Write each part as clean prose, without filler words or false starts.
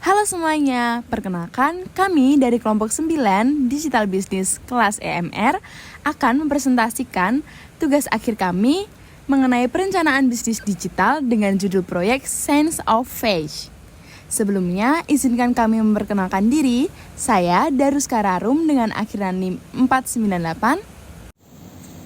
Halo semuanya, perkenalkan kami dari kelompok 9 Digital Business kelas EMR akan mempresentasikan tugas akhir kami mengenai perencanaan bisnis digital dengan judul proyek Sense of Face. Sebelumnya, izinkan kami memperkenalkan diri. Saya Darus Kararum dengan akhiran NIM 498.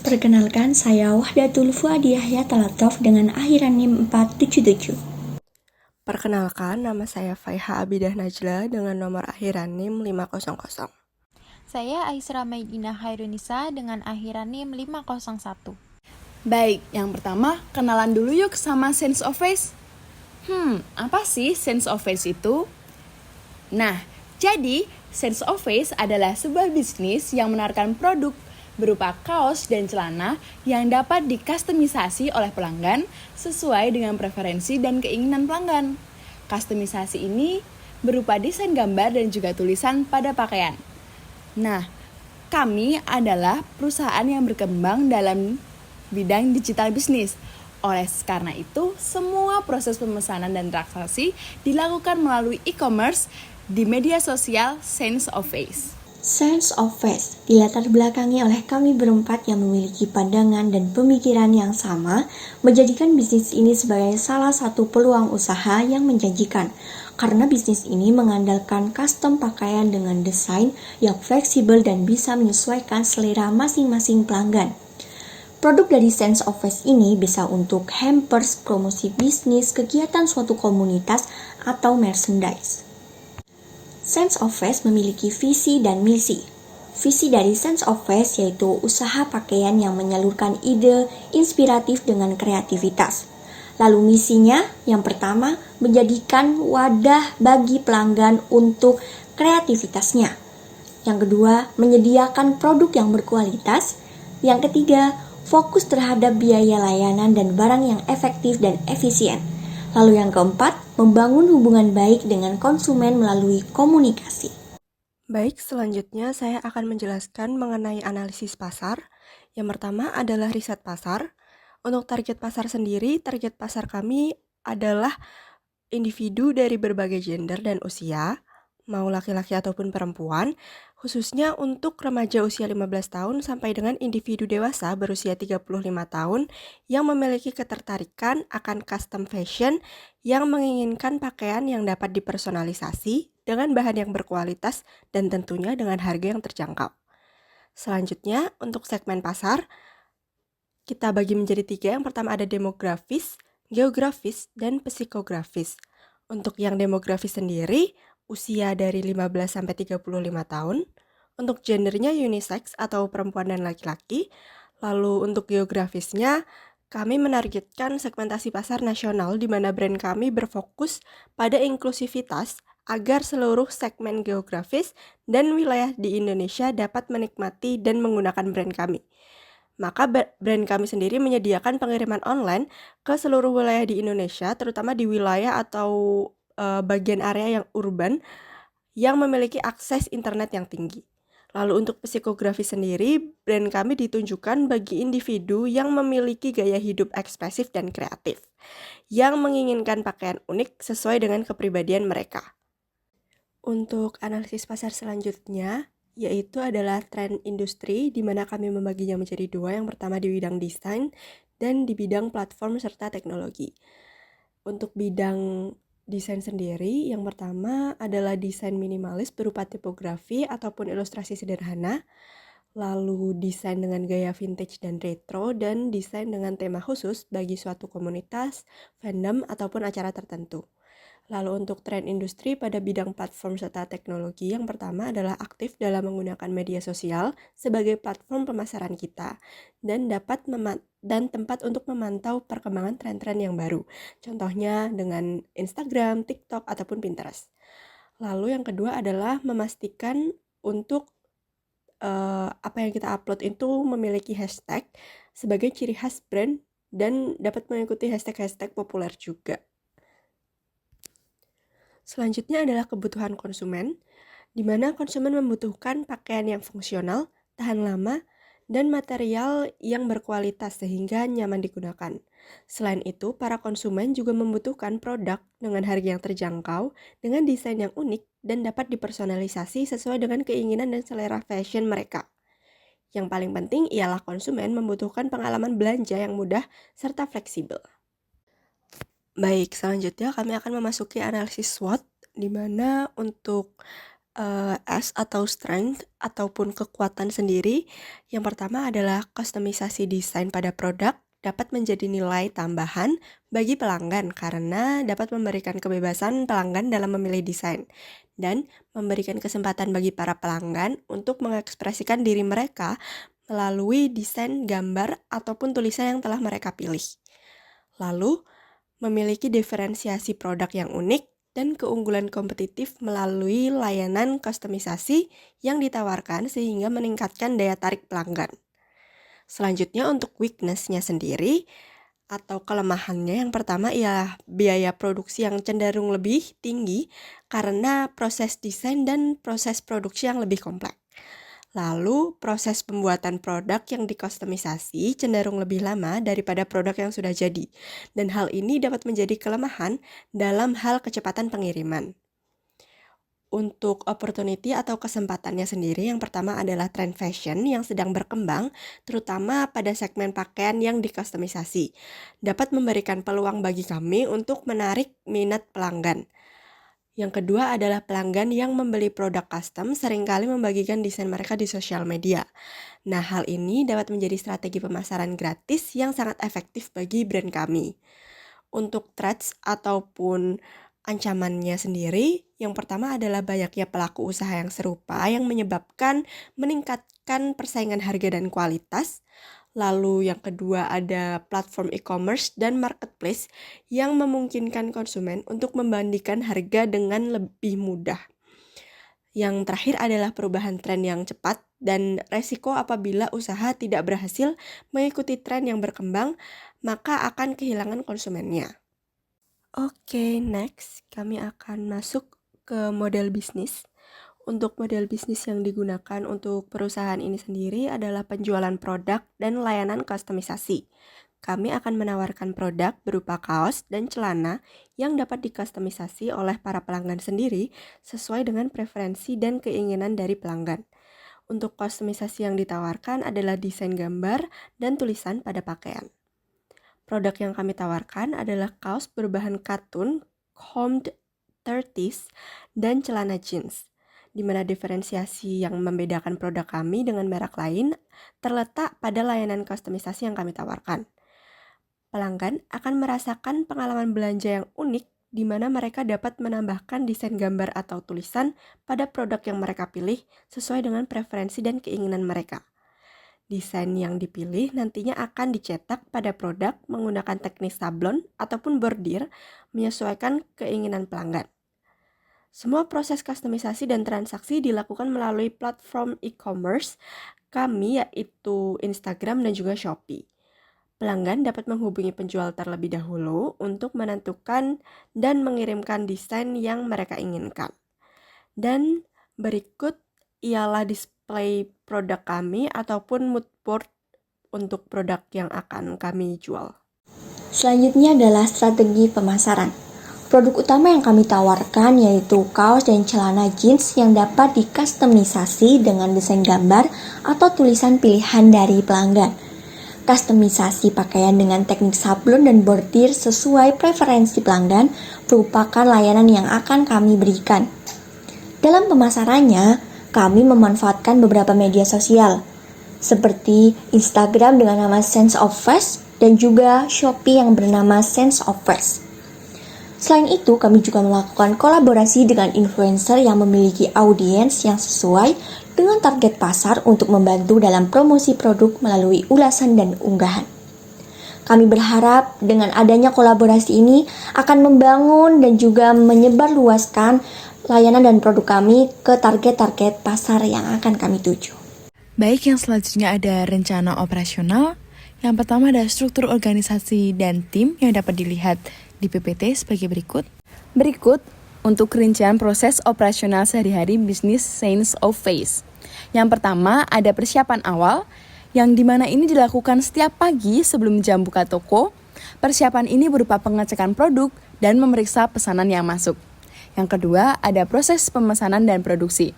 Perkenalkan, saya Wahdatul Fuadiyah Talatov dengan akhiran NIM 477. Perkenalkan, nama saya Faiha Abidah Najla dengan nomor akhiran NIM 500. Saya Aisra Maidina Hairunisa dengan akhiran NIM 501. Baik, yang pertama kenalan dulu yuk sama Sense of Face. Apa sih Sense of Face itu? Nah, jadi Sense of Face adalah sebuah bisnis yang menawarkan produk berupa kaos dan celana yang dapat dikustomisasi oleh pelanggan sesuai dengan preferensi dan keinginan pelanggan. Kustomisasi ini berupa desain gambar dan juga tulisan pada pakaian. Nah, kami adalah perusahaan yang berkembang dalam bidang digital bisnis. Oleh karena itu, semua proses pemesanan dan transaksi dilakukan melalui e-commerce di media sosial Sense of Face. Sense of Face dilatar belakangi oleh kami berempat yang memiliki pandangan dan pemikiran yang sama, menjadikan bisnis ini sebagai salah satu peluang usaha yang menjanjikan. Karena bisnis ini mengandalkan custom pakaian dengan desain yang fleksibel dan bisa menyesuaikan selera masing-masing pelanggan. Produk dari Sense of Face ini bisa untuk hampers, promosi bisnis, kegiatan suatu komunitas, atau merchandise. Sense of Face memiliki visi dan misi. Visi dari Sense of Face yaitu usaha pakaian yang menyalurkan ide inspiratif dengan kreativitas. Lalu misinya, yang pertama, menjadikan wadah bagi pelanggan untuk kreativitasnya. Yang kedua, menyediakan produk yang berkualitas. Yang ketiga, fokus terhadap biaya layanan dan barang yang efektif dan efisien. Lalu yang keempat, membangun hubungan baik dengan konsumen melalui komunikasi. Baik, selanjutnya saya akan menjelaskan mengenai analisis pasar. Yang pertama adalah riset pasar. Untuk target pasar sendiri, target pasar kami adalah individu dari berbagai gender dan usia, mau laki-laki ataupun perempuan, khususnya untuk remaja usia 15 tahun sampai dengan individu dewasa berusia 35 tahun yang memiliki ketertarikan akan custom fashion yang menginginkan pakaian yang dapat dipersonalisasi dengan bahan yang berkualitas dan tentunya dengan harga yang terjangkau. Selanjutnya, untuk segmen pasar, kita bagi menjadi 3. Yang pertama ada demografis, geografis, dan psikografis. Untuk yang demografis sendiri, usia dari 15 sampai 35 tahun. Untuk gendernya unisex atau perempuan dan laki-laki. Lalu untuk geografisnya, kami menargetkan segmentasi pasar nasional di mana brand kami berfokus pada inklusivitas agar seluruh segmen geografis dan wilayah di Indonesia dapat menikmati dan menggunakan brand kami. Maka brand kami sendiri menyediakan pengiriman online ke seluruh wilayah di Indonesia, terutama di wilayah atau bagian area yang urban yang memiliki akses internet yang tinggi. Lalu untuk psikografi sendiri, brand kami ditunjukkan bagi individu yang memiliki gaya hidup ekspresif dan kreatif, yang menginginkan pakaian unik sesuai dengan kepribadian mereka. Untuk analisis pasar selanjutnya, yaitu adalah tren industri, di mana kami membaginya menjadi 2, yang pertama di bidang desain dan di bidang platform serta teknologi. Untuk bidang desain sendiri, yang pertama adalah desain minimalis berupa tipografi ataupun ilustrasi sederhana, lalu desain dengan gaya vintage dan retro, dan desain dengan tema khusus bagi suatu komunitas, fandom, ataupun acara tertentu. Lalu untuk tren industri pada bidang platform serta teknologi, yang pertama adalah aktif dalam menggunakan media sosial sebagai platform pemasaran kita dan tempat untuk memantau perkembangan tren-tren yang baru. Contohnya dengan Instagram, TikTok, ataupun Pinterest. Lalu yang kedua adalah memastikan untuk apa yang kita upload itu memiliki hashtag sebagai ciri khas brand dan dapat mengikuti hashtag-hashtag populer juga. Selanjutnya adalah kebutuhan konsumen, di mana konsumen membutuhkan pakaian yang fungsional, tahan lama, dan material yang berkualitas sehingga nyaman digunakan. Selain itu, para konsumen juga membutuhkan produk dengan harga yang terjangkau, dengan desain yang unik, dan dapat dipersonalisasi sesuai dengan keinginan dan selera fashion mereka. Yang paling penting ialah konsumen membutuhkan pengalaman belanja yang mudah serta fleksibel. Baik, selanjutnya kami akan memasuki analisis SWOT, di mana untuk S atau strength ataupun kekuatan sendiri, yang pertama adalah kustomisasi desain pada produk dapat menjadi nilai tambahan bagi pelanggan karena dapat memberikan kebebasan pelanggan dalam memilih desain dan memberikan kesempatan bagi para pelanggan untuk mengekspresikan diri mereka melalui desain gambar ataupun tulisan yang telah mereka pilih. Lalu, memiliki diferensiasi produk yang unik dan keunggulan kompetitif melalui layanan kustomisasi yang ditawarkan sehingga meningkatkan daya tarik pelanggan. Selanjutnya untuk weakness-nya sendiri atau kelemahannya, yang pertama ialah biaya produksi yang cenderung lebih tinggi karena proses desain dan proses produksi yang lebih kompleks. Lalu, proses pembuatan produk yang dikustomisasi cenderung lebih lama daripada produk yang sudah jadi, dan hal ini dapat menjadi kelemahan dalam hal kecepatan pengiriman. Untuk opportunity atau kesempatannya sendiri, yang pertama adalah trend fashion yang sedang berkembang, terutama pada segmen pakaian yang dikustomisasi, dapat memberikan peluang bagi kami untuk menarik minat pelanggan. Yang kedua adalah pelanggan yang membeli produk custom seringkali membagikan desain mereka di sosial media. Nah, hal ini dapat menjadi strategi pemasaran gratis yang sangat efektif bagi brand kami. Untuk threats ataupun ancamannya sendiri, yang pertama adalah banyaknya pelaku usaha yang serupa yang menyebabkan meningkatkan persaingan harga dan kualitas. Lalu yang kedua ada platform e-commerce dan marketplace yang memungkinkan konsumen untuk membandingkan harga dengan lebih mudah. Yang terakhir adalah perubahan tren yang cepat dan resiko apabila usaha tidak berhasil mengikuti tren yang berkembang, maka akan kehilangan konsumennya. Oke, next kami akan masuk ke model bisnis. Untuk model bisnis yang digunakan untuk perusahaan ini sendiri adalah penjualan produk dan layanan kustomisasi. Kami akan menawarkan produk berupa kaos dan celana yang dapat dikustomisasi oleh para pelanggan sendiri sesuai dengan preferensi dan keinginan dari pelanggan. Untuk kustomisasi yang ditawarkan adalah desain gambar dan tulisan pada pakaian. Produk yang kami tawarkan adalah kaos berbahan katun, combed 30s, dan celana jeans, di mana diferensiasi yang membedakan produk kami dengan merek lain terletak pada layanan kustomisasi yang kami tawarkan. Pelanggan akan merasakan pengalaman belanja yang unik di mana mereka dapat menambahkan desain gambar atau tulisan pada produk yang mereka pilih sesuai dengan preferensi dan keinginan mereka. Desain yang dipilih nantinya akan dicetak pada produk menggunakan teknik sablon ataupun bordir menyesuaikan keinginan pelanggan. Semua proses kustomisasi dan transaksi dilakukan melalui platform e-commerce kami, yaitu Instagram dan juga Shopee. Pelanggan dapat menghubungi penjual terlebih dahulu untuk menentukan dan mengirimkan desain yang mereka inginkan. Dan berikut ialah display produk kami ataupun mood board untuk produk yang akan kami jual. Selanjutnya adalah strategi pemasaran. Produk utama yang kami tawarkan yaitu kaos dan celana jeans yang dapat dikustomisasi dengan desain gambar atau tulisan pilihan dari pelanggan. Kustomisasi pakaian dengan teknik sablon dan bordir sesuai preferensi pelanggan merupakan layanan yang akan kami berikan. Dalam pemasarannya, kami memanfaatkan beberapa media sosial seperti Instagram dengan nama Sense of Fresh dan juga Shopee yang bernama Sense of Fresh. Selain itu, kami juga melakukan kolaborasi dengan influencer yang memiliki audiens yang sesuai dengan target pasar untuk membantu dalam promosi produk melalui ulasan dan unggahan. Kami berharap dengan adanya kolaborasi ini akan membangun dan juga menyebarluaskan layanan dan produk kami ke target-target pasar yang akan kami tuju. Baik, yang selanjutnya ada rencana operasional. Yang pertama ada struktur organisasi dan tim yang dapat dilihat di PPT sebagai berikut. Berikut untuk rincian proses operasional sehari-hari bisnis Sense of Face. Yang pertama ada persiapan awal, yang dimana ini dilakukan setiap pagi sebelum jam buka toko. Persiapan ini berupa pengecekan produk dan memeriksa pesanan yang masuk. Yang kedua, ada proses pemesanan dan produksi.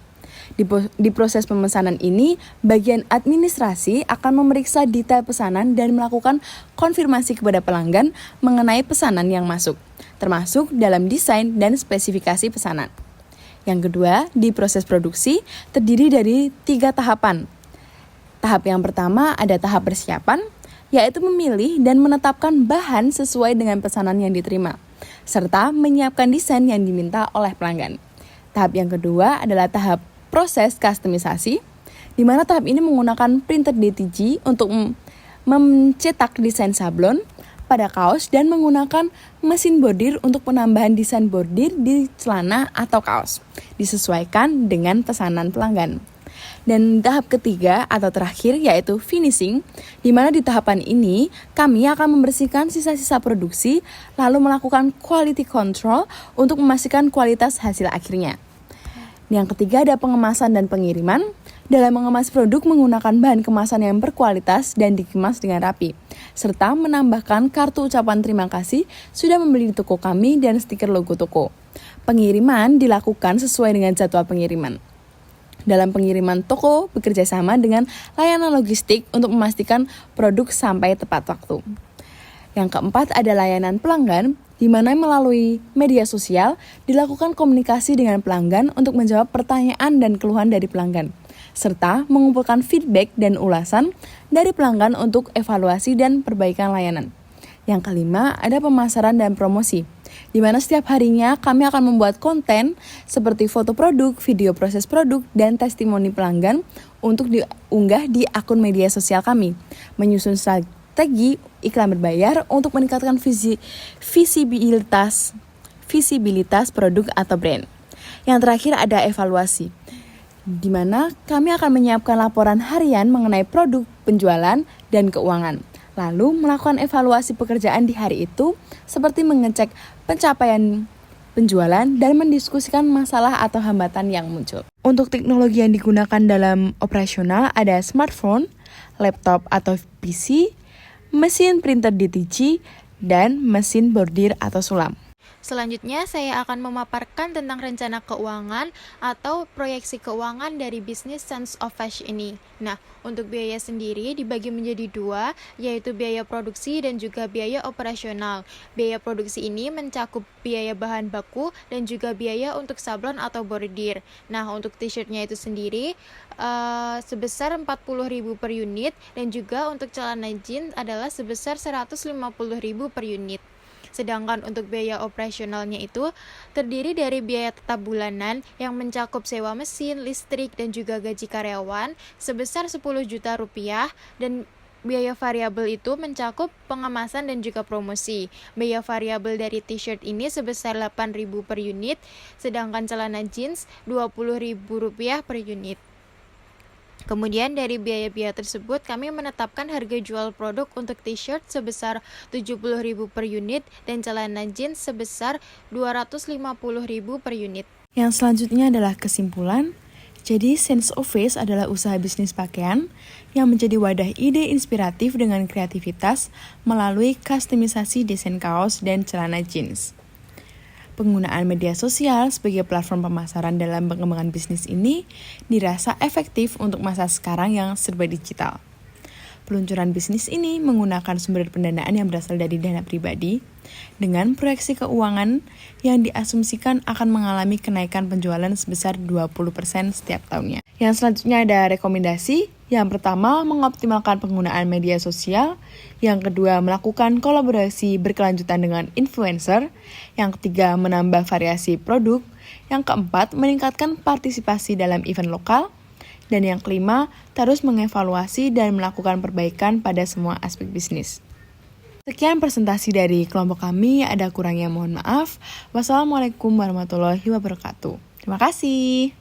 Di proses pemesanan ini, bagian administrasi akan memeriksa detail pesanan dan melakukan konfirmasi kepada pelanggan mengenai pesanan yang masuk, termasuk dalam desain dan spesifikasi pesanan. Yang kedua, di proses produksi terdiri dari 3 tahapan. Tahap yang pertama ada tahap persiapan, yaitu memilih dan menetapkan bahan sesuai dengan pesanan yang diterima, serta menyiapkan desain yang diminta oleh pelanggan. Tahap yang kedua adalah tahap proses kustomisasi, di mana tahap ini menggunakan printer DTG untuk mencetak desain sablon pada kaos dan menggunakan mesin bordir untuk penambahan desain bordir di celana atau kaos, disesuaikan dengan pesanan pelanggan. Dan tahap ketiga atau terakhir yaitu finishing, di mana di tahapan ini kami akan membersihkan sisa-sisa produksi lalu melakukan quality control untuk memastikan kualitas hasil akhirnya. Yang ketiga ada pengemasan dan pengiriman. Dalam mengemas produk menggunakan bahan kemasan yang berkualitas dan dikemas dengan rapi, serta menambahkan kartu ucapan terima kasih sudah membeli di toko kami dan stiker logo toko. Pengiriman dilakukan sesuai dengan jadwal pengiriman. Dalam pengiriman, toko bekerja sama dengan layanan logistik untuk memastikan produk sampai tepat waktu. Yang keempat ada layanan pelanggan, di mana melalui media sosial dilakukan komunikasi dengan pelanggan untuk menjawab pertanyaan dan keluhan dari pelanggan, serta mengumpulkan feedback dan ulasan dari pelanggan untuk evaluasi dan perbaikan layanan. Yang kelima ada pemasaran dan promosi, di mana setiap harinya kami akan membuat konten seperti foto produk, video proses produk, dan testimoni pelanggan untuk diunggah di akun media sosial kami, menyusun strategi iklan berbayar untuk meningkatkan visibilitas produk atau brand. Yang terakhir ada evaluasi, di mana kami akan menyiapkan laporan harian mengenai produk, penjualan, dan keuangan. Lalu melakukan evaluasi pekerjaan di hari itu seperti mengecek pencapaian penjualan dan mendiskusikan masalah atau hambatan yang muncul. Untuk teknologi yang digunakan dalam operasional ada smartphone, laptop atau PC, mesin printer DTG, dan mesin bordir atau sulam. Selanjutnya, saya akan memaparkan tentang rencana keuangan atau proyeksi keuangan dari bisnis Sense of Fresh ini. Nah, untuk biaya sendiri dibagi menjadi 2, yaitu biaya produksi dan juga biaya operasional. Biaya produksi ini mencakup biaya bahan baku dan juga biaya untuk sablon atau bordir. Nah, untuk t-shirtnya itu sendiri sebesar 40.000 per unit dan juga untuk celana jeans adalah sebesar 150.000 per unit. Sedangkan untuk biaya operasionalnya itu terdiri dari biaya tetap bulanan yang mencakup sewa mesin, listrik, dan juga gaji karyawan sebesar 10 juta rupiah, dan biaya variabel itu mencakup pengemasan dan juga promosi. Biaya variabel dari t-shirt ini sebesar 8.000 per unit, sedangkan celana jeans 20.000 rupiah per unit. Kemudian dari biaya-biaya tersebut kami menetapkan harga jual produk untuk t-shirt sebesar 70.000 per unit dan celana jeans sebesar 250.000 per unit. Yang selanjutnya adalah kesimpulan. Jadi Sense of Face adalah usaha bisnis pakaian yang menjadi wadah ide inspiratif dengan kreativitas melalui kustomisasi desain kaos dan celana jeans. Penggunaan media sosial sebagai platform pemasaran dalam pengembangan bisnis ini dirasa efektif untuk masa sekarang yang serba digital. Peluncuran bisnis ini menggunakan sumber pendanaan yang berasal dari dana pribadi dengan proyeksi keuangan yang diasumsikan akan mengalami kenaikan penjualan sebesar 20% setiap tahunnya. Yang selanjutnya ada rekomendasi. Yang pertama, mengoptimalkan penggunaan media sosial. Yang kedua, melakukan kolaborasi berkelanjutan dengan influencer. Yang ketiga, menambah variasi produk. Yang keempat, meningkatkan partisipasi dalam event lokal. Dan yang kelima, terus mengevaluasi dan melakukan perbaikan pada semua aspek bisnis. Sekian presentasi dari kelompok kami, ada kurangnya mohon maaf. Wassalamualaikum warahmatullahi wabarakatuh. Terima kasih.